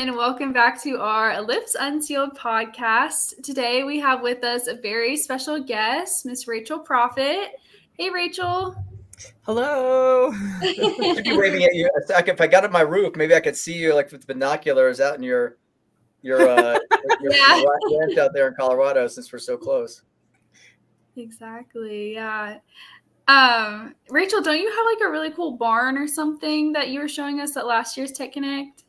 and welcome back to our Lips Unsealed podcast. Today we have with us a very special guest, Miss Rachel Profitt. Hey, Rachel. Hello. I'd be waving at you. If I got on my roof, maybe I could see you like with binoculars out in your ranch out there in Colorado, since we're so close. Exactly. Yeah. Rachel, don't you have like a really cool barn or something that you were showing us at last year's Tech Connect?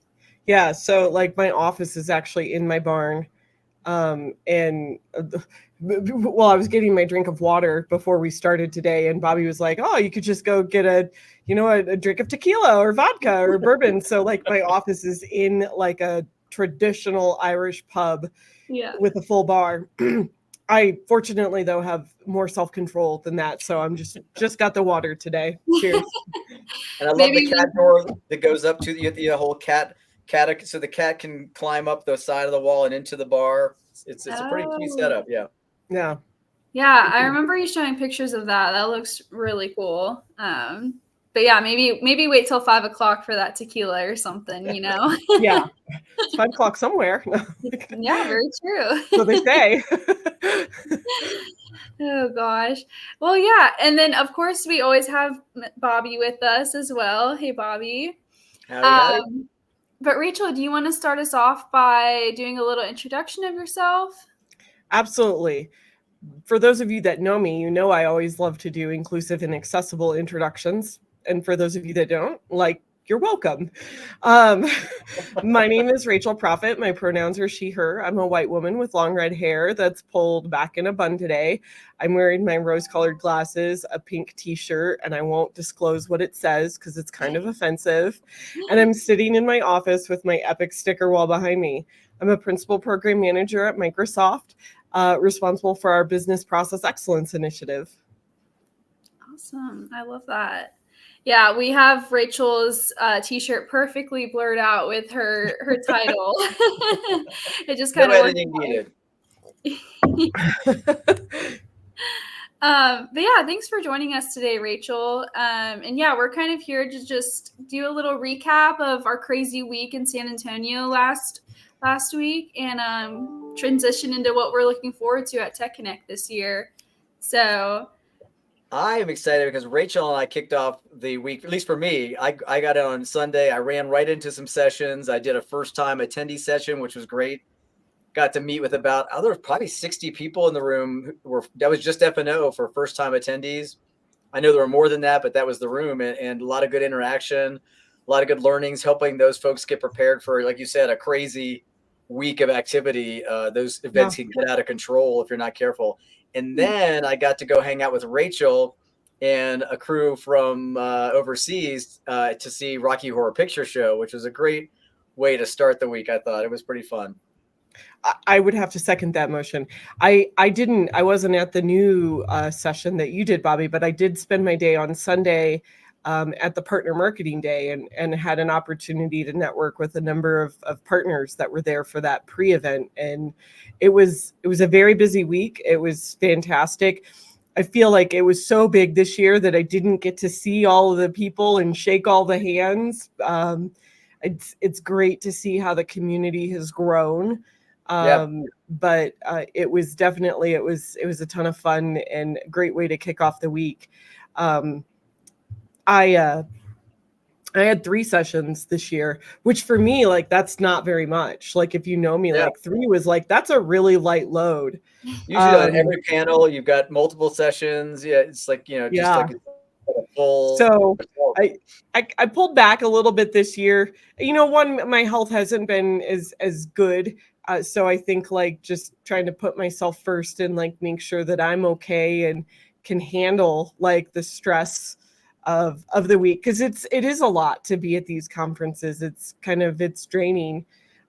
Yeah, so like my office is actually in my barn. And well, I was getting my drink of water before we started today, and Bobby was like, "Oh, you could just go get a drink of tequila or vodka or bourbon." So like my office is in like a traditional Irish pub with a full bar. I fortunately though have more self-control than that, so I'm just got the water today. Cheers. And I love the cat door that goes up to the whole cat, so the cat can climb up the side of the wall and into the bar. It's a pretty cute setup. Yeah. I remember you showing pictures of that. That looks really cool. But yeah, maybe wait till 5 o'clock for that tequila or something, you know? Yeah. It's 5 o'clock somewhere. Yeah, very true. So they say. Oh gosh. Well, yeah. And then of course we always have Bobby with us as well. Hey, Bobby. Howdy. But Rachel, do you want to start us off by doing a little introduction of yourself? Absolutely. For those of you that know me, you know I always love to do inclusive and accessible introductions. And for those of you that don't, you're welcome. My name is Rachel Profitt. My pronouns are she, her. I'm a white woman with long red hair that's pulled back in a bun today. I'm wearing my rose-colored glasses, a pink t-shirt, and I won't disclose what it says because it's kind of offensive. And I'm sitting in my office with my epic sticker wall behind me. I'm a principal program manager at Microsoft, responsible for our business process excellence initiative. Awesome. I love that. Yeah, we have Rachel's t-shirt perfectly blurred out with her title. It just kind of editing needed. But yeah, thanks for joining us today, Rachel. And yeah, we're kind of here to just do a little recap of our crazy week in San Antonio last week and transition into what we're looking forward to at Tech Connect this year. So I am excited because Rachel and I kicked off the week, at least for me. I got in on Sunday. I ran right into some sessions. I did a first-time attendee session, which was great. Got to meet with there were probably 60 people in the room. That was just F&O for first-time attendees. I know there were more than that, but that was the room, and a lot of good interaction, a lot of good learnings, helping those folks get prepared for, like you said, a crazy week of activity. Those events can get out of control if you're not careful. And then I got to go hang out with Rachel and a crew from overseas to see Rocky Horror Picture Show, which was a great way to start the week. I thought it was pretty fun. I would have to second that motion. I wasn't at the new session that you did, Bobby, but I did spend my day on Sunday at the Partner Marketing Day and had an opportunity to network with a number of partners that were there for that pre-event. And it was a very busy week. It was fantastic. I feel like it was so big this year that I didn't get to see all of the people and shake all the hands. It's great to see how the community has grown. But it was definitely, it was a ton of fun and a great way to kick off the week. I had 3 sessions this year, which for me, that's not very much. If you know me, 3 was that's a really light load. Usually on every panel, you've got multiple sessions. Yeah, it's like a full. So I pulled back a little bit this year. One, my health hasn't been as good. So I think just trying to put myself first and make sure that I'm okay and can handle the stress of the week, because it is a lot to be at these conferences. It's draining,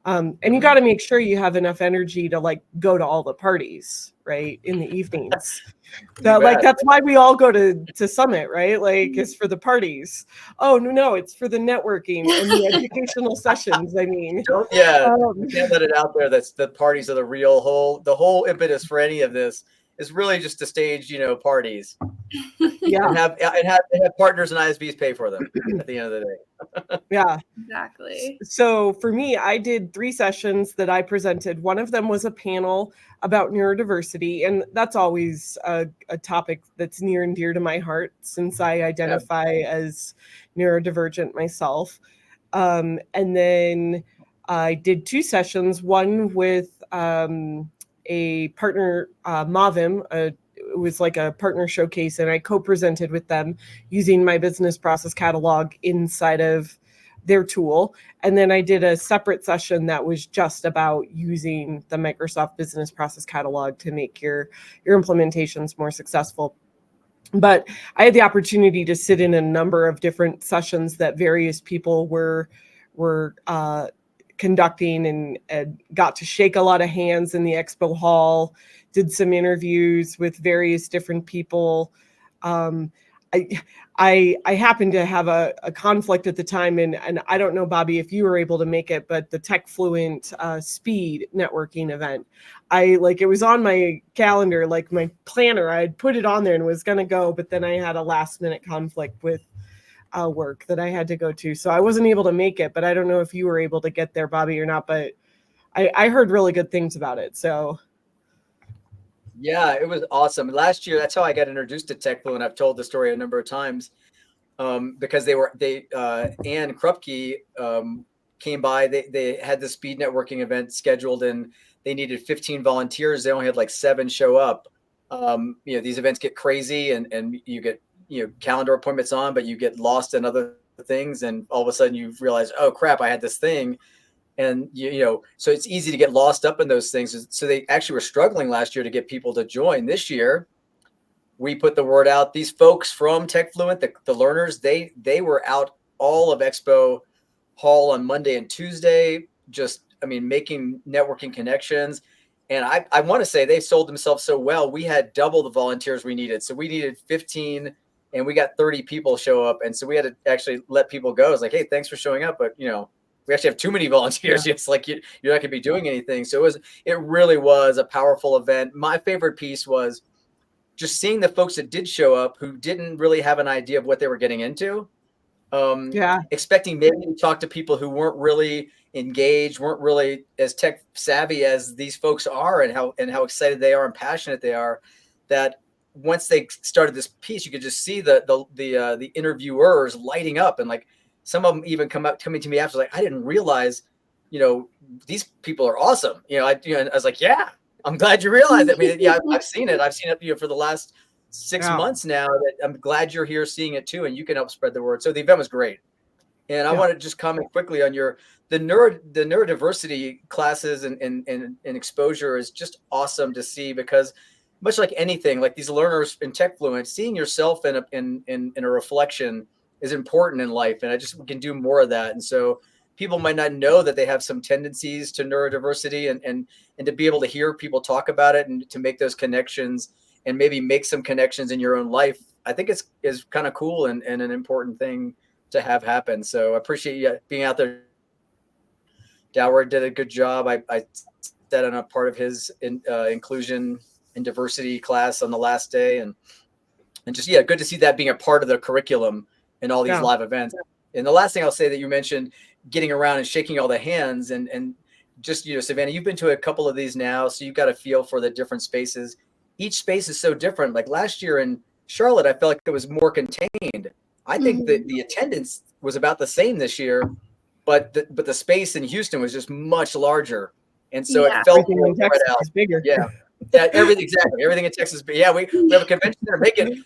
and you got to make sure you have enough energy to go to all the parties right in the evenings. That's why we all go to Summit, right? It's for the parties. Oh no, it's for the networking and the educational sessions. I mean, can't let it out there. That's the parties are the whole impetus for any of this is really just to stage, parties Yeah. and have partners and ISVs pay for them at the end of the day. Yeah. Exactly. So for me, I did 3 sessions that I presented. One of them was a panel about neurodiversity, and that's always a topic that's near and dear to my heart since I identify as neurodivergent myself. And then I did 2 sessions, one with a partner, Mavim. It was like a partner showcase, and I co-presented with them using my business process catalog inside of their tool. And then I did a separate session that was just about using the Microsoft Business Process Catalog to make your implementations more successful. But I had the opportunity to sit in a number of different sessions that various people were conducting, and got to shake a lot of hands in the expo hall, did some interviews with various different people. I happened to have a conflict at the time, and I don't know, Bobby, if you were able to make it, but the Tech Fluent speed networking event, it was on my calendar, like my planner, I'd put it on there and was going to go, but then I had a last minute conflict with work that I had to go to. So I wasn't able to make it, but I don't know if you were able to get there, Bobby, or not, but I heard really good things about it. So Yeah, it was awesome. Last year, that's how I got introduced to TechFluent. I've told the story a number of times because Ann Krupke came by. They had the speed networking event scheduled, and they needed 15 volunteers. They only had like 7 show up. These events get crazy, and you get calendar appointments on, but you get lost in other things, and all of a sudden you realize, oh crap, I had this thing. And so it's easy to get lost up in those things. So they actually were struggling last year to get people to join. This year, we put the word out. These folks from TechFluent, the learners, they were out all of Expo Hall on Monday and Tuesday, making networking connections. And I want to say they sold themselves so well. We had double the volunteers we needed. So we needed 15, and we got 30 people show up. And so we had to actually let people go. It's like, hey, thanks for showing up, but we actually have too many volunteers. Yeah. It's like you're not going to be doing anything. So it really was a powerful event. My favorite piece was just seeing the folks that did show up who didn't really have an idea of what they were getting into. Expecting maybe to talk to people who weren't really engaged, weren't really as tech savvy as these folks are, and how excited they are and passionate they are. That once they started this piece, you could just see the interviewers lighting up, and like some of them even coming to me after, like, I didn't realize, these people are awesome. I was like, yeah, I'm glad you realized it. I mean, yeah, I've seen it. I've seen it for the last 6 months now. That I'm glad you're here seeing it too, and you can help spread the word. So the event was great. And I want to just comment quickly on the neurodiversity classes and exposure is just awesome to see, because much like anything, like these learners in TechFluent, seeing yourself in a reflection is important in life. And we can do more of that. And so people might not know that they have some tendencies to neurodiversity, and to be able to hear people talk about it and to make those connections and maybe make some connections in your own life, I think is kind of cool and an important thing to have happen. So I appreciate you being out there. Dower did a good job. I sat on a part of his inclusion and diversity class on the last day, and just, good to see that being a part of the curriculum in all these live events. And the last thing I'll say that you mentioned, getting around and shaking all the hands, and just, Savannah, you've been to a couple of these now, so you've got a feel for the different spaces. Each space is so different. Like last year in Charlotte, I felt like it was more contained. I think that the attendance was about the same this year, but the space in Houston was just much larger, and so it felt more spread out. Bigger. Yeah, everything exactly. Everything in Texas. We have a convention center, make it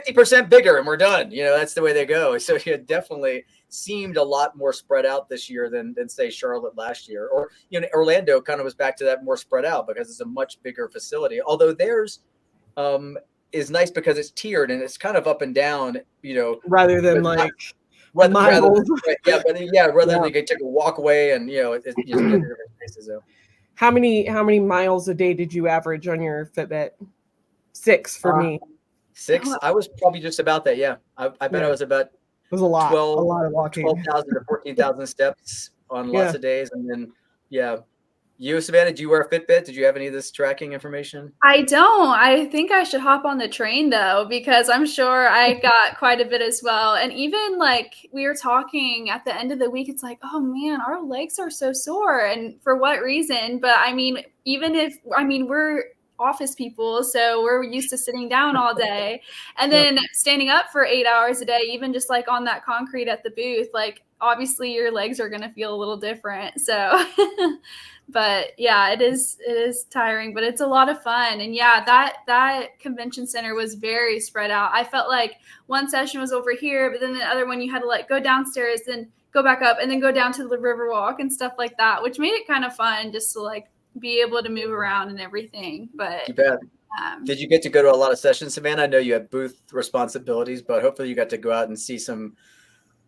50% bigger, and we're done. That's the way they go. So it definitely seemed a lot more spread out this year than say Charlotte last year, or Orlando kind of was back to that more spread out because it's a much bigger facility. Although theirs is nice because it's tiered and it's kind of up and down, rather than rather than you can take a walk away and it's just different spaces. So. How many miles a day did you average on your Fitbit? 6 for me. 6. I was probably just about that. Yeah, I bet I was about. It was a lot. 12, a lot of walking. 12,000 to 14,000 steps on lots of days, and then You, Savannah, do you wear a Fitbit? Did you have any of this tracking information? I don't. I think I should hop on the train though, because I'm sure I got quite a bit as well. And even like we were talking at the end of the week, it's like, oh man, our legs are so sore. And for what reason? But I mean, we're office people, so we're used to sitting down all day and then standing up for 8 hours a day, even just like on that concrete at the booth, like obviously your legs are going to feel a little different. So but yeah, it is tiring, but it's a lot of fun. And yeah, that convention center was very spread out. I felt like one session was over here, but then the other one you had to like go downstairs, then go back up, and then go down to the Riverwalk and stuff like that, which made it kind of fun just to like be able to move around and everything. But You bet. Did you get to go to a lot of sessions, Savannah? I know you have booth responsibilities, but hopefully you got to go out and see some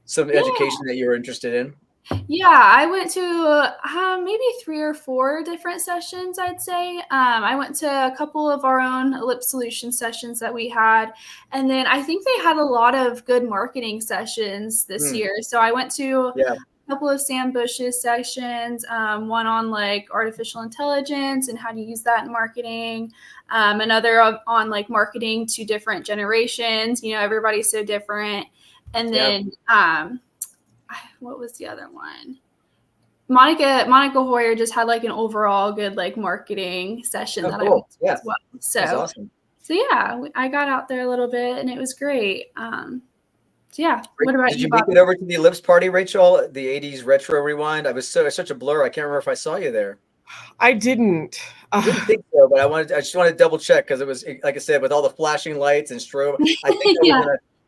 education that you were interested in. Yeah, I went to maybe 3 or 4 different sessions, I'd say. I went to a couple of our own Ellipse Solution sessions that we had. And then I think they had a lot of good marketing sessions this year. So I went to a couple of Sam Bush's sessions, one on like artificial intelligence and how to use that in marketing, another on like marketing to different generations. You know, everybody's so different. And then what was the other one? Monica Hoyer just had like an overall good like marketing session I went to as well. So that's awesome. So yeah, I got out there a little bit and it was great. So yeah. What about Did you make it over to the Ellipse party, Rachel? The 80s retro rewind? I was such a blur. I can't remember if I saw you there. I didn't. I didn't think so, but I just wanted to double check because it was, like I said, with all the flashing lights and strobe.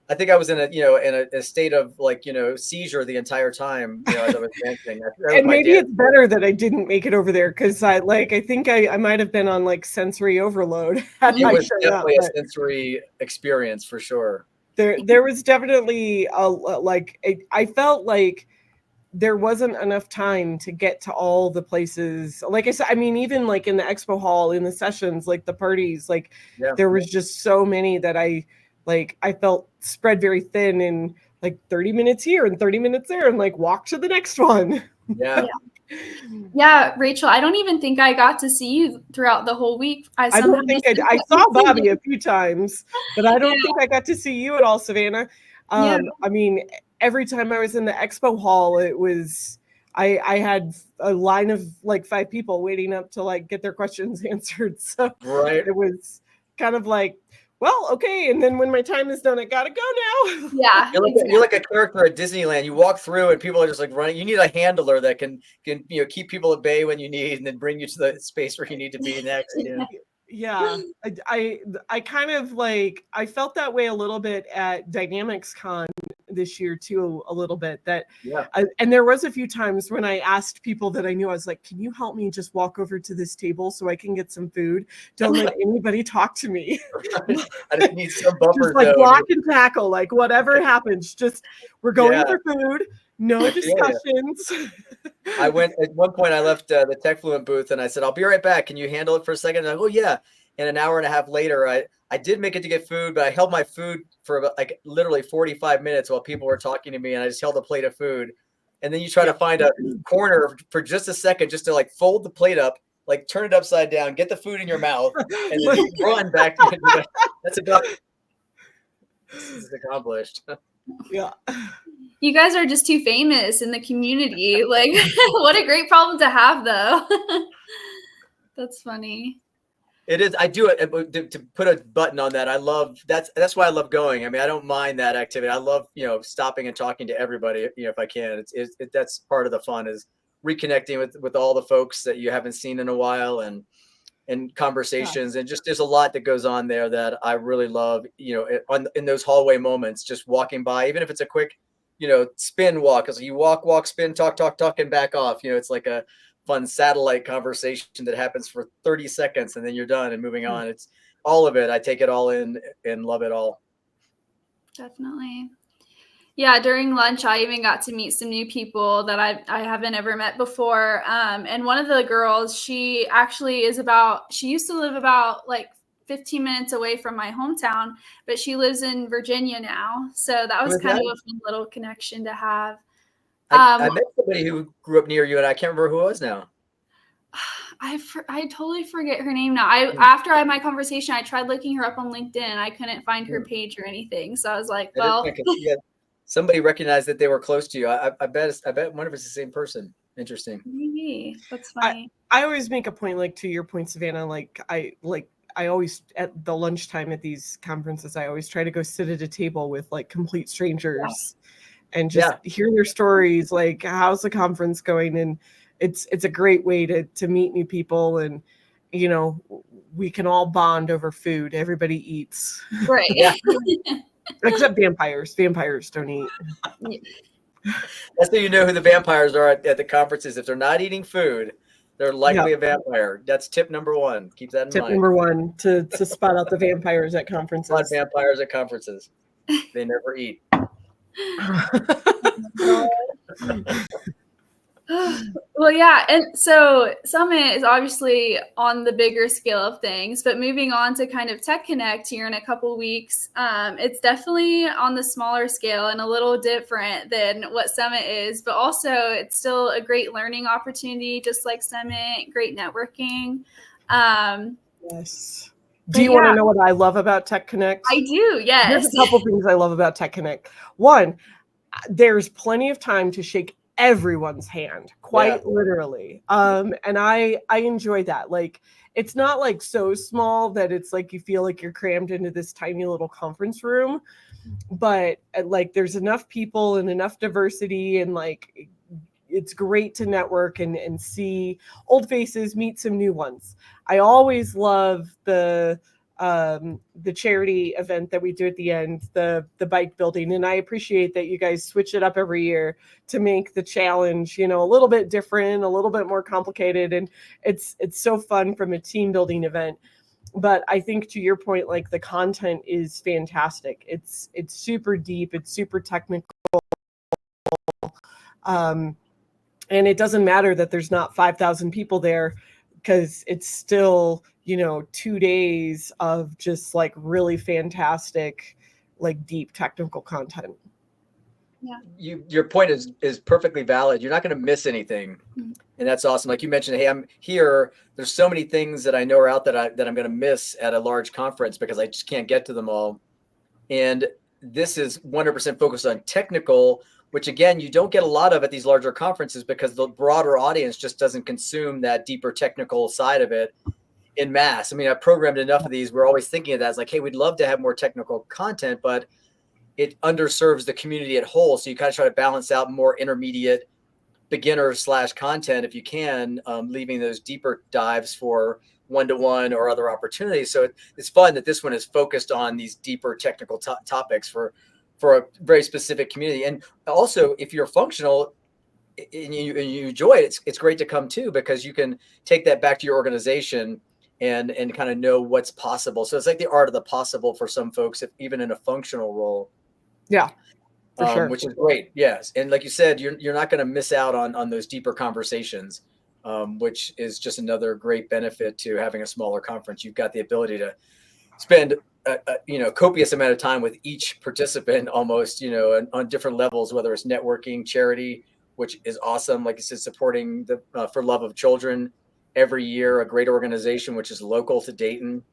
I think I was in a state of like, seizure the entire time, as I was dancing. And maybe it's better that I didn't make it over there because I think I might have been on like sensory overload. It was definitely a sensory experience for sure. There was definitely I felt like there wasn't enough time to get to all the places. Like I said, I mean, even like in the expo hall, in the sessions, like the parties, like there was just so many that I felt spread very thin in like 30 minutes here and 30 minutes there and like walk to the next one. Yeah, Rachel, I don't even think I got to see you throughout the whole week. I saw Bobby a few times, but I don't think I got to see you at all, Savannah. I mean, every time I was in the expo hall, it was, I had a line of like 5 people waiting up to like get their questions answered. So it was kind of like, well, okay. And then when my time is done, I gotta go now. Yeah. You're like a character at Disneyland. You walk through and people are just like running. You need a handler that can keep people at bay when you need and then bring you to the space where you need to be next. Yeah. I kind of like, I felt that way a little bit at Dynamics Con this year too, a little bit and there was a few times when I asked people that I knew, I was like, can you help me just walk over to this table so I can get some food? Don't let anybody talk to me. I just need some buffer just like block and tackle, like whatever happens, just we're going for food, no discussions. I went at one point, I left the TechFluent booth and I said, I'll be right back. Can you handle it for a second? And I go, yeah. And an hour and a half later, I did make it to get food, but I held my food for about, like literally 45 minutes while people were talking to me, and I just held a plate of food. And then you try to find a corner for just a second, just to like fold the plate up, like turn it upside down, get the food in your mouth, and then run back to it. That's about this is accomplished. Yeah. You guys are just too famous in the community. Like, what a great problem to have, though. That's funny. It is. I do it to put a button on that. I love that's why I love going. I mean, I don't mind that activity. I love stopping and talking to everybody. If I can, that's part of the fun is reconnecting with all the folks that you haven't seen in a while and conversations and just there's a lot that goes on there that I really love. In those hallway moments, just walking by, even if it's a quick spin walk, because you walk, spin, talk, and back off. It's like a fun satellite conversation that happens for 30 seconds and then you're done and moving on. It's all of it. I take it all in and love it all. Definitely. Yeah, during lunch, I even got to meet some new people that I haven't ever met before. And one of the girls, she actually she used to live about like 15 minutes away from my hometown, but she lives in Virginia now. So that was kind of a fun little connection to have. I met somebody who grew up near you, and I can't remember who it was now. I totally forget her name now. After I had my conversation, I tried looking her up on LinkedIn and I couldn't find her page or anything. So I was like, well, somebody recognized that they were close to you. I bet one of us is the same person. Interesting. Maybe. That's funny. I always make a point, like to your point, Savannah, like I always at the lunchtime at these conferences, I always try to go sit at a table with like complete strangers and just hear their stories. Like, how's the conference going? And it's a great way to meet new people, and you know, we can all bond over food. Everybody eats, right? Except vampires. Vampires don't eat. That's how you know who the vampires are at the conferences. If they're not eating food, they're likely a vampire. That's tip number one. Keep that in mind. Tip number one to spot out the vampires at conferences. Spot vampires at conferences. They never eat. Well, yeah. And so Summit is obviously on the bigger scale of things, but moving on to kind of Tech Connect here in a couple of weeks, it's definitely on the smaller scale and a little different than what Summit is, but also it's still a great learning opportunity, just like Summit, great networking. Yes. Do you want to know what I love about Tech Connect? I do, yes. There's a couple things I love about Tech Connect. One, there's plenty of time to shake everyone's hand, quite literally. And I enjoy that. Like, it's not like so small that it's like you feel like you're crammed into this tiny little conference room, but like there's enough people and enough diversity, and like it's great to network and see old faces, meet some new ones. I always love the charity event that we do at the end, the bike building. And I appreciate that you guys switch it up every year to make the challenge, you know, a little bit different, a little bit more complicated. And it's so fun from a team building event. But I think to your point, like the content is fantastic. It's super deep. It's super technical. And it doesn't matter that there's not 5,000 people there, because it's still, you know, 2 days of just like really fantastic, like deep technical content. Yeah. Your point is perfectly valid. You're not going to miss anything. Mm-hmm. And that's awesome. Like you mentioned, hey, I'm here. There's so many things that I know are out that I'm going to miss at a large conference because I just can't get to them all. And this is 100% focused on technical, which again, you don't get a lot of at these larger conferences because the broader audience just doesn't consume that deeper technical side of it in mass. I mean, I've programmed enough of these. We're always thinking of that as like, hey, we'd love to have more technical content, but it underserves the community at whole. So you kind of try to balance out more intermediate beginner / content if you can, leaving those deeper dives for one-to-one or other opportunities. So it's fun that this one is focused on these deeper technical topics for a very specific community. And also, if you're functional and you enjoy it, it's great to come too, because you can take that back to your organization and kind of know what's possible. So it's like the art of the possible for some folks, even in a functional role. Yeah, for sure. Which is great. Yes. And like you said, you're not going to miss out on those deeper conversations, which is just another great benefit to having a smaller conference. You've got the ability to spend copious amount of time with each participant, almost, on different levels, whether it's networking, charity, which is awesome. Like you said, supporting the For Love of Children every year, a great organization, which is local to Dayton.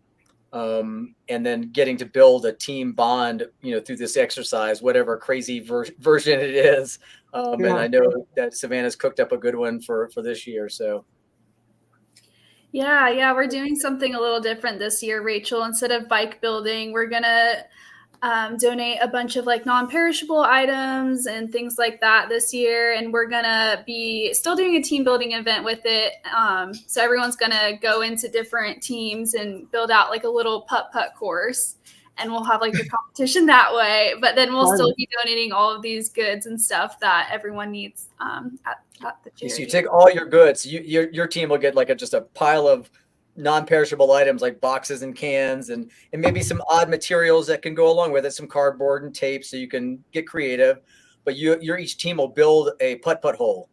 And then getting to build a team bond, through this exercise, whatever crazy version it is. And I know that Savannah's cooked up a good one for this year. So. Yeah, we're doing something a little different this year, Rachel. Instead of bike building, we're gonna donate a bunch of like non-perishable items and things like that this year, and we're gonna be still doing a team building event with it. So everyone's gonna go into different teams and build out like a little putt course, and we'll have like a competition that way. But then we'll still be donating all of these goods and stuff that everyone needs at the charity. So you take all your goods. Your team will get like just a pile of non-perishable items like boxes and cans and maybe some odd materials that can go along with it, some cardboard and tape, so you can get creative. But your each team will build a putt hole,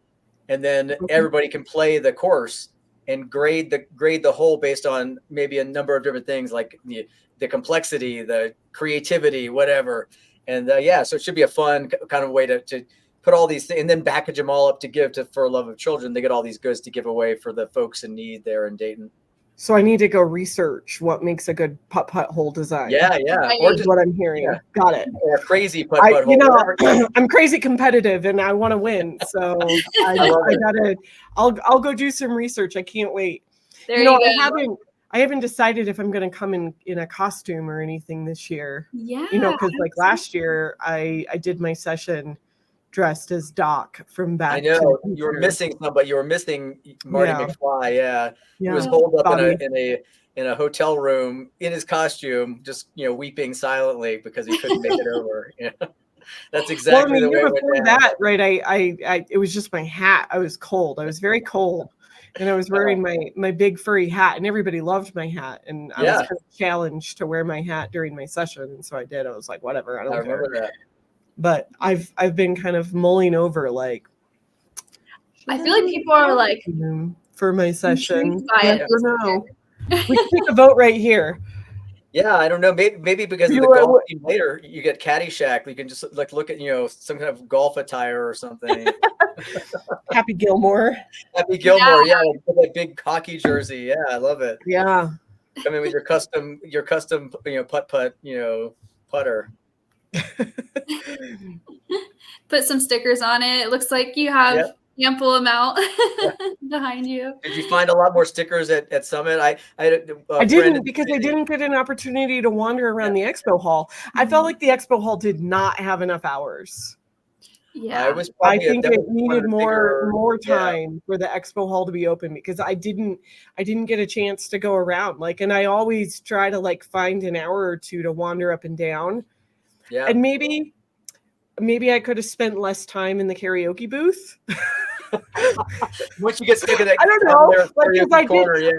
and then everybody can play the course and grade the hole based on maybe a number of different things like the complexity, the creativity, whatever. And so it should be a fun kind of way to put all these things and then package them all up to give to For Love of Children. They get all these goods to give away for the folks in need there in Dayton. So I need to go research what makes a good putt-putt hole design. Yeah. Or Is just what I'm hearing. yeah. Got it. Or a crazy putt-putt hole. You know, I'm crazy competitive and I want to win. So I'll go do some research. I can't wait. There you go. I haven't decided if I'm going to come in a costume or anything this year. Yeah. Because like last year I did my session dressed as Doc from Back. I know you were missing somebody. You were missing Marty McFly. Yeah. He was holed up in a hotel room in his costume, just weeping silently because he couldn't make it over. Yeah. That's exactly the way it went down. That, right? I it was just my hat. I was cold. I was very cold. And I was wearing my big furry hat, and everybody loved my hat. And I was kind of challenged to wear my hat during my session, and so I did. I was like, whatever, I don't care. Remember that. But I've been kind of mulling over, like, I feel like people are like for my session. I don't know. We can take a vote right here. Yeah, I don't know. Maybe because of the golf team later, you get Caddyshack. You can just like look at some kind of golf attire or something. Happy Gilmore. Yeah, like that big hockey jersey. Yeah, I love it. Yeah. Come in with your custom putt putter. Put some stickers on it. It looks like you have ample amount behind you. Did you find a lot more stickers at Summit? I didn't, because I didn't get an opportunity to wander around the expo hall. I felt like the expo hall did not have enough hours. Yeah, I think it needed more time for the expo hall to be open, because I didn't get a chance to go around. And I always try to find an hour or two to wander up and down. Yeah. And maybe I could have spent less time in the karaoke booth. Once you get sick of that, I don't know.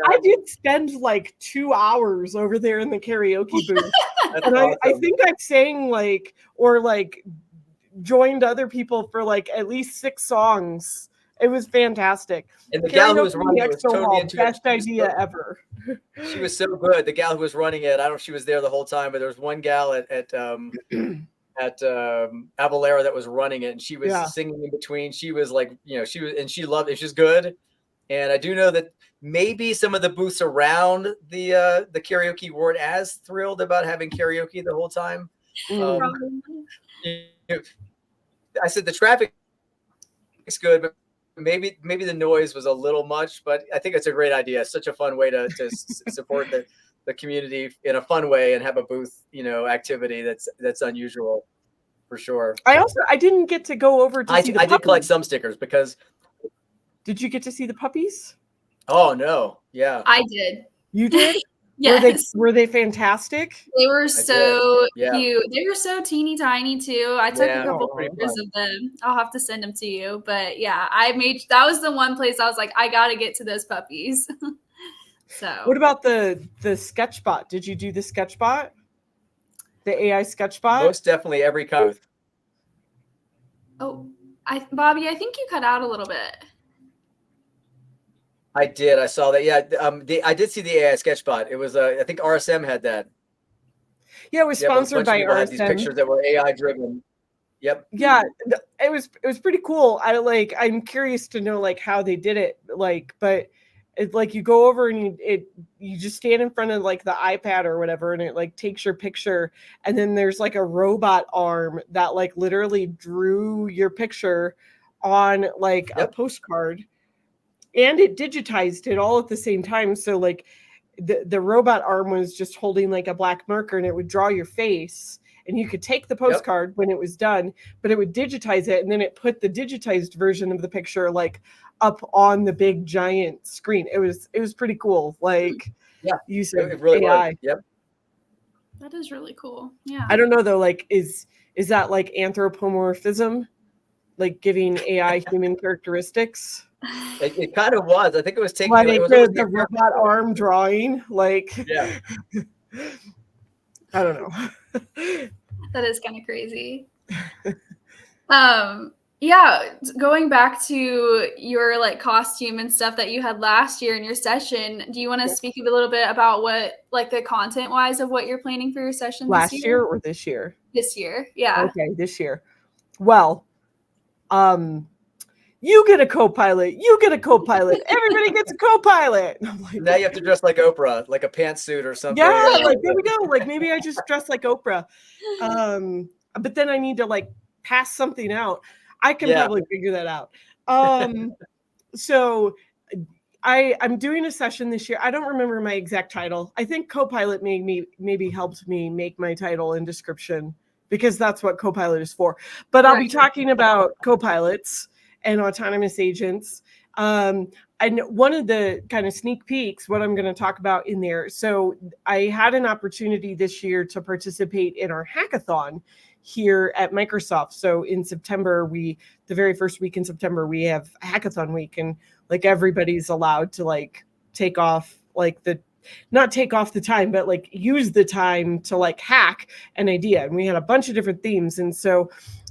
I did spend 2 hours over there in the karaoke booth. And awesome. I think I sang joined other people for at least 6 songs. It was fantastic. And the gal who was running it was totally into best idea ever. She was so good. The gal who was running it, I don't know if she was there the whole time, but there was one gal at Avalera that was running it, and she was singing in between. She was she loved it. She's good. And I do know that maybe some of the booths around the karaoke weren't as thrilled about having karaoke the whole time. I said the traffic is good, but maybe the noise was a little much. But I think it's a great idea. It's such a fun way to support the community in a fun way and have a booth activity that's unusual for sure. I didn't get to go over to see the puppies. Did collect some stickers because. Did you get to see the puppies? Oh no, yeah, I did. You did? Yes. Were they fantastic? They were so cute. They were so teeny tiny too. I took a couple pictures of them. I'll have to send them to you. But yeah, that was the one place I was like, I gotta get to those puppies. So what about the Sketchbot? Did you do the Sketchbot? The AI Sketchbot? Most definitely every kind. Oh, Bobby, I think you cut out a little bit. I did. I saw that. Yeah. I did see the AI Sketchbot. It was I think RSM had that. Yeah, it was sponsored by RSM. These pictures that were AI driven. Yep. Yeah, it was pretty cool. I'm curious to know how they did it. But it's you go over and you just stand in front of the iPad or whatever, and it takes your picture, and then there's a robot arm that literally drew your picture on a postcard. And it digitized it all at the same time. So the robot arm was just holding a black marker, and it would draw your face, and you could take the postcard when it was done, but it would digitize it. And then it put the digitized version of the picture up on the big giant screen. It was pretty cool. Use of really AI. Was. Yep. That is really cool. Yeah. I don't know though, is that anthropomorphism? Giving AI human characteristics? It kind of was. I think it was taking the robot arm drawing. Yeah. I don't know. That is kind of crazy. Yeah, going back to your costume and stuff that you had last year in your session, do you want to speak a little bit about what the content wise of what you're planning for your session last year or this year? This year, yeah. Okay, this year. Well, You get a co-pilot. You get a co-pilot. Everybody gets a co-pilot. And I'm like, Now you have to dress like Oprah, like a pantsuit or something. yeah, like there we go. Like maybe I just dress like Oprah. But then I need to like pass something out. I can probably figure that out. So I'm doing a session this year. I don't remember my exact title. I think co-pilot maybe helped me make my title and description, because that's what co-pilot is for. But I'll be talking about co-pilots and autonomous agents. And one of the kind of sneak peeks, what I'm going to talk about in there. So I had an opportunity this year to participate in our hackathon here at Microsoft. So in September, the very first week in September, we have hackathon week, and like everybody's allowed to like take off like not take off the time, but like use the time to like hack an idea. And we had a bunch of different themes. And so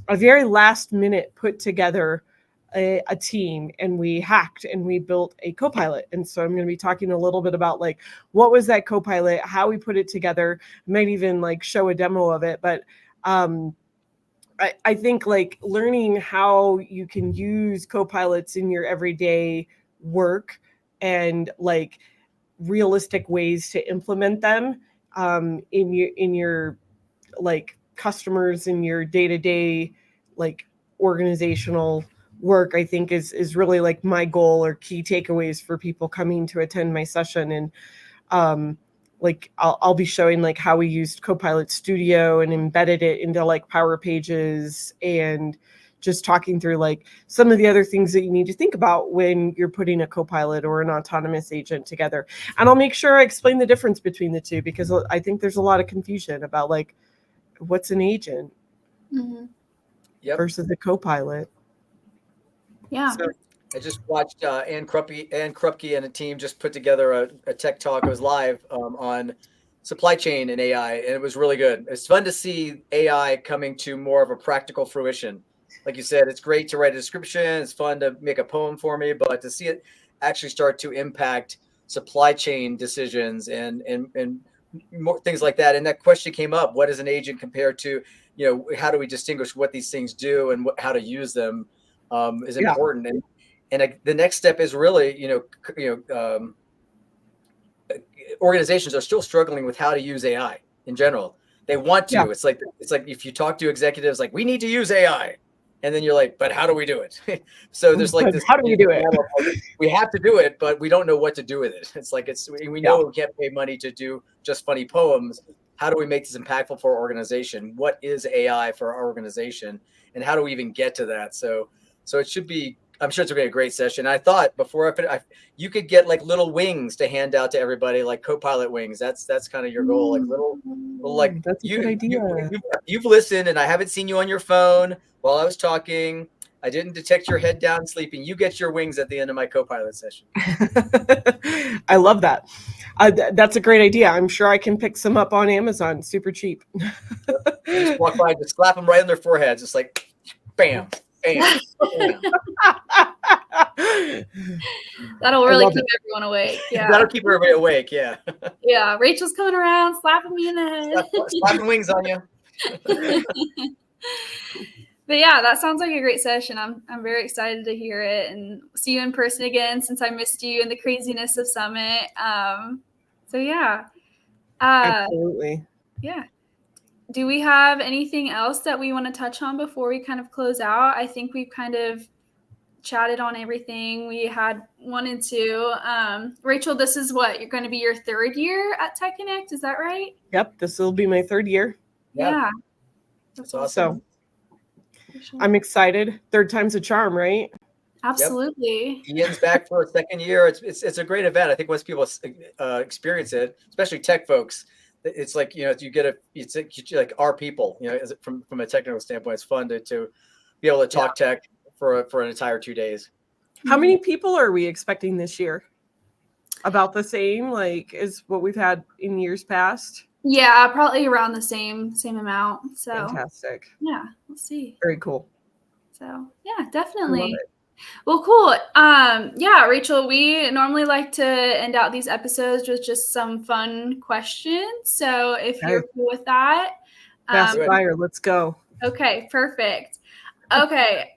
a very last minute put together a team, and we hacked and we built a co-pilot. And so I'm going to be talking a little bit about like what was that co-pilot, how we put it together. I might even like show a demo of it. But I think like learning how you can use co-pilots in your everyday work and like realistic ways to implement them in your like customers, in your day-to-day like organizational work, I think is really like my goal or key takeaways for people coming to attend my session. And like I'll be showing like how we used Copilot Studio and embedded it into like Power Pages, and just talking through like some of the other things that you need to think about when you're putting a Copilot or an autonomous agent together. And I'll make sure I explain the difference between the two, because I think there's a lot of confusion about like what's an agent versus a Copilot. Yeah. So I just watched Ann Krupke and a team just put together a tech talk. It was live on supply chain and AI, and it was really good. It's fun to see AI coming to more of a practical fruition. Like you said, it's great to write a description. It's fun to make a poem for me, but to see it actually start to impact supply chain decisions and more things like that. And that question came up: what is an agent compared to, how do we distinguish what these things do and how to use them is important. And the next step is really, organizations are still struggling with how to use AI in general. They want to. Yeah. It's like if you talk to executives, like, we need to use AI, and then you're like, but how do we do it? So there's like this. How do we do it? We have to do it, but we don't know what to do with it. It's like we know we can't pay money to do just funny poems. How do we make this impactful for our organization? What is AI for our organization, and how do we even get to that? So it should be. I'm sure it's going to be a great session. I thought before you could get like little wings to hand out to everybody, like Copilot wings. That's kind of your goal, like little like that's a good idea. You've listened, and I haven't seen you on your phone while I was talking. I didn't detect your head down sleeping. You get your wings at the end of my Copilot session. I love that. That's a great idea. I'm sure I can pick some up on Amazon, super cheap. Just walk by, just slap them right on their foreheads, just like bam. Bam. That'll really keep everyone awake. Yeah. That'll keep everybody awake. Yeah. Yeah. Rachel's coming around, slapping me in the head. Slapping wings on you. But yeah, that sounds like a great session. I'm very excited to hear it and see you in person again, since I missed you in the craziness of Summit. So yeah. Absolutely. Yeah. Do we have anything else that we want to touch on before we kind of close out? I think we've kind of chatted on everything we had wanted to. Rachel, this is you're going to be your third year at Tech Connect. Is that right? Yep. This will be my third year. Yeah. That's awesome. So I'm excited. Third time's a charm, right? Absolutely. Yep. Ian's back for a second year. It's a great event. I think once people experience it, especially tech folks, it's like, it's like our people, from a technical standpoint, it's fun to be able to talk tech for an entire 2 days. How many people are we expecting this year? About the same, like, as what we've had in years past? Yeah, probably around the same amount. So fantastic. Yeah, we'll see. Very cool. So yeah, definitely. Well, cool. Yeah, Rachel, we normally like to end out these episodes with just some fun questions. So if you're cool with that. Fast fire, let's go. Okay, perfect. Okay.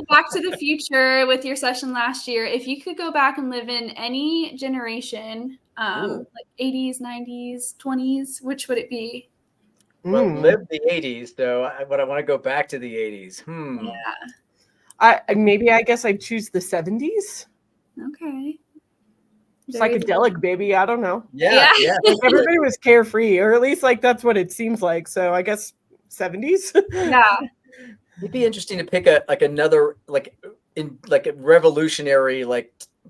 Back to the Future with your session last year. If you could go back and live in any generation, like 80s, 90s, 20s, which would it be? Well, live the 80s, though. But I want to go back to the 80s. Yeah. Maybe I guess I'd choose the 70s. Okay. It's psychedelic, baby. I don't know. Yeah. Like everybody was carefree, or at least like that's what it seems like. So I guess 70s. Yeah. It'd be interesting to pick another a revolutionary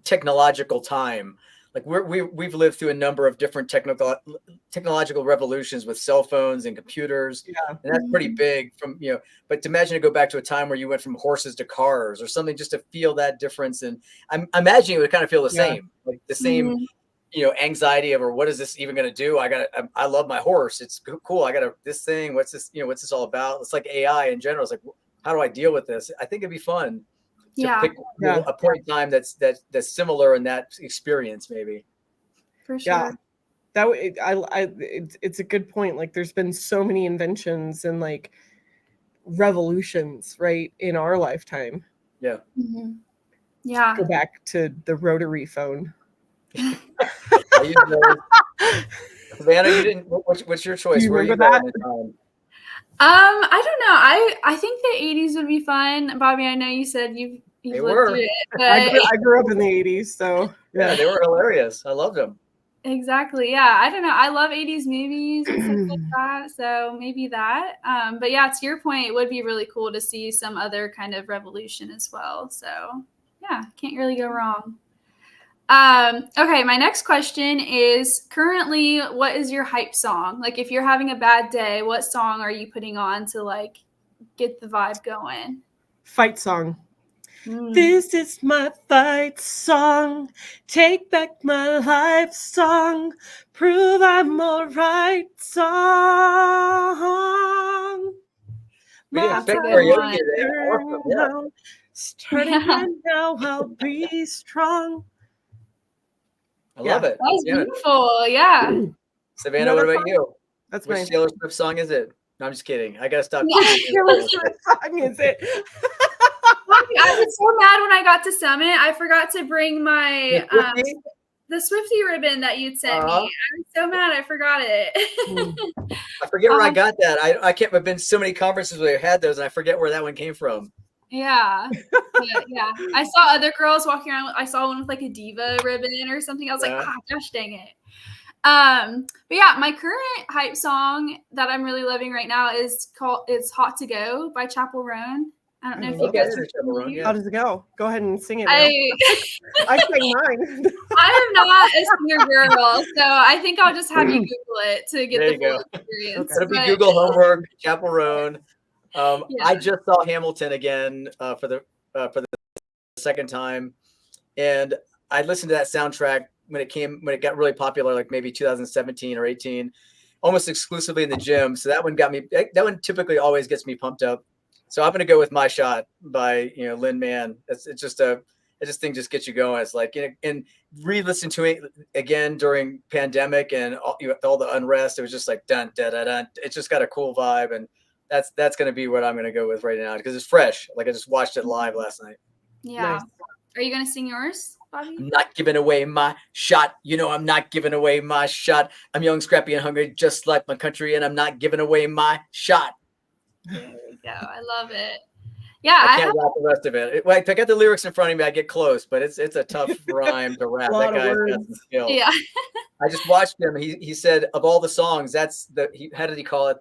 technological time. Like we've lived through a number of different technological revolutions with cell phones and computers, and that's pretty big. But to imagine to go back to a time where you went from horses to cars or something, just to feel that difference, and I'm imagining it would kind of feel the same, like the same, anxiety of, or what is this even going to do? I love my horse. It's cool. I got this thing. What's this? What's this all about? It's like AI in general. It's like, how do I deal with this? I think it'd be fun to pick a point in time that's similar in that experience, maybe. For sure. Yeah, it's a good point. Like, there's been so many inventions and like revolutions, right, in our lifetime. Yeah. Yeah. Go back to the rotary phone. I use those. Savannah, you didn't. What's your choice? Do you Where are you remember going in time? I don't know. I think the 80s would be fun. Bobby, I know you said you've lived through it. But I grew up in the 80s, so yeah, they were hilarious. I loved them. Exactly. Yeah. I don't know. I love 80s movies and stuff like that. So maybe that. But yeah, to your point, it would be really cool to see some other kind of revolution as well. So yeah, can't really go wrong. Okay, my next question is, currently, what is your hype song? Like, if you're having a bad day, what song are you putting on to like get the vibe going? Fight song. This is my fight song. Take back my life song. Prove I'm alright song. We didn't That's a expect good karaoke one. there. Awesome. Yeah. Starting right now, I'll be strong. I love it. That was beautiful. Yeah. Savannah, what about you? That's Which Taylor Swift song is it? No, I'm just kidding. I gotta stop. Taylor Swift song is it? I was so mad when I got to Summit. I forgot to bring my the Swiftie ribbon that you'd sent me. I was so mad I forgot it. I forget where I got that. I can't. I've been so many conferences where they had those, and I forget where that one came from. Yeah. I saw other girls walking around. I saw one with like a diva ribbon or something. I was like, gosh dang it. But yeah, my current hype song that I'm really loving right now is it's Hot to Go by Chapel Roan. I don't know if you guys are familiar. How does it go? Go ahead and sing it. I sing mine. I am not a singer girl, so I think I'll just have you Google it to get the full experience. It'll be Google homework, Chapel Roan. I just saw Hamilton again for the second time, and I listened to that soundtrack when it got really popular, like maybe 2017 or 18, almost exclusively in the gym. So that one typically always gets me pumped up. So I'm going to go with My Shot by, Lin Man. This thing just gets you going. It's like, and re-listen to it again during pandemic and all the unrest. It was just like dun, dun, dun, dun. It's just got a cool vibe. And that's going to be what I'm going to go with right now, because it's fresh. Like, I just watched it live last night. Yeah. Nice. Are you going to sing yours, Bobby? I'm not giving away my shot. I'm not giving away my shot. I'm young, scrappy, and hungry, just like my country, and I'm not giving away my shot. There we go. I love it. Yeah, I can't rap the rest of it. If I got the lyrics in front of me, I get close, but it's a tough rhyme to rap. That guy's got some skill. Yeah. I just watched him. He said of all the songs, how did he call it?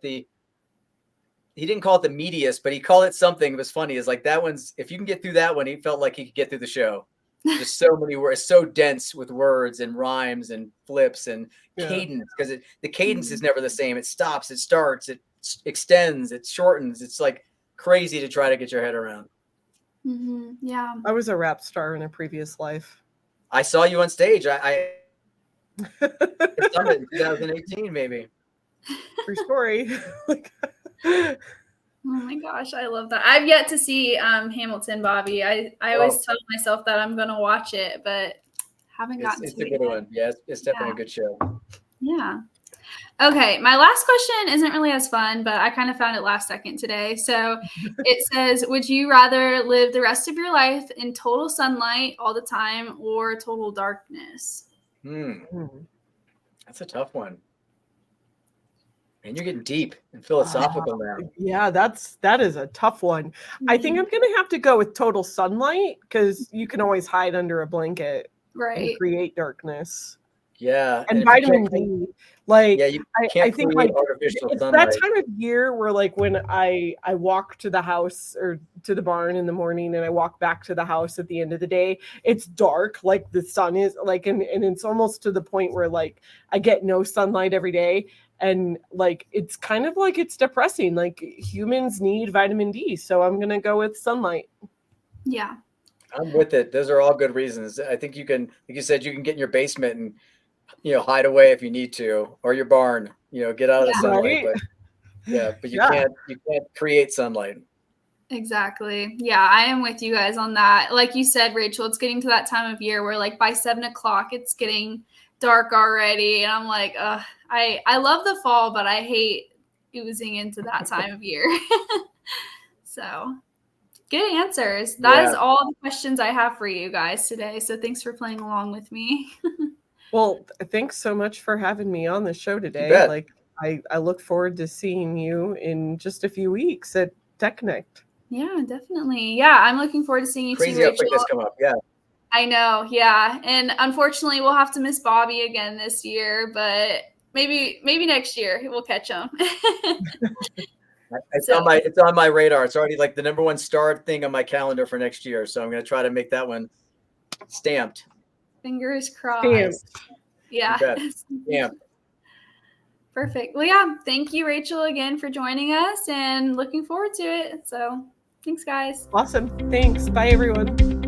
He didn't call it the meatiest, but he called it something. It was funny. It's like, that one's, if you can get through that one, he felt like he could get through the show. Just so many words, so dense with words and rhymes and flips and cadence, because the cadence is never the same. It stops, it starts, it extends, it shortens. It's like crazy to try to get your head around. Yeah. I was a rap star in a previous life. I saw you on stage. I Summit in 2018, maybe. True story. Oh my gosh, I love that. I've yet to see Hamilton, Bobby. I always tell myself that I'm gonna watch it, but haven't gotten to it. It's a good one. Yeah, it's definitely a good show. Yeah. Okay, my last question isn't really as fun, but I kind of found it last second today. So it says, would you rather live the rest of your life in total sunlight all the time or total darkness? That's a tough one. And you're getting deep and philosophical now. Yeah, that is a tough one. I think I'm gonna have to go with total sunlight because you can always hide under a blanket and create darkness. Yeah, and vitamin D. Like, yeah, you I can't think create like artificial it's sunlight. that time of year where like when I walk to the house or to the barn in the morning and I walk back to the house at the end of the day, it's dark, like the sun is like, and it's almost to the point where like I get no sunlight every day. And like, it's kind of like, it's depressing. Like humans need vitamin D. So I'm going to go with sunlight. Yeah. I'm with it. Those are all good reasons. I think you can, like you said, you can get in your basement and, hide away if you need to, or your barn, get out of the sunlight. Right? But you can't create sunlight. Exactly. Yeah, I am with you guys on that. Like you said, Rachel, it's getting to that time of year where like by 7:00 it's getting dark already. And I'm like, I love the fall, but I hate oozing into that time of year. So good answers. That is all the questions I have for you guys today. So thanks for playing along with me. Well, thanks so much for having me on the show today. Like I look forward to seeing you in just a few weeks at Tech Connect. Yeah, definitely. Yeah, I'm looking forward to seeing you too, Rachel. Crazy how quick this come up. Yeah. I know. Yeah. And unfortunately, we'll have to miss Bobby again this year, but maybe next year we'll catch him. It's on my radar. It's already like the #1 star thing on my calendar for next year. So I'm going to try to make that one stamped. Fingers crossed. Yeah. Yeah. Perfect. Well, yeah. Thank you, Rachel, again for joining us and looking forward to it. So thanks, guys. Awesome. Thanks. Bye, everyone.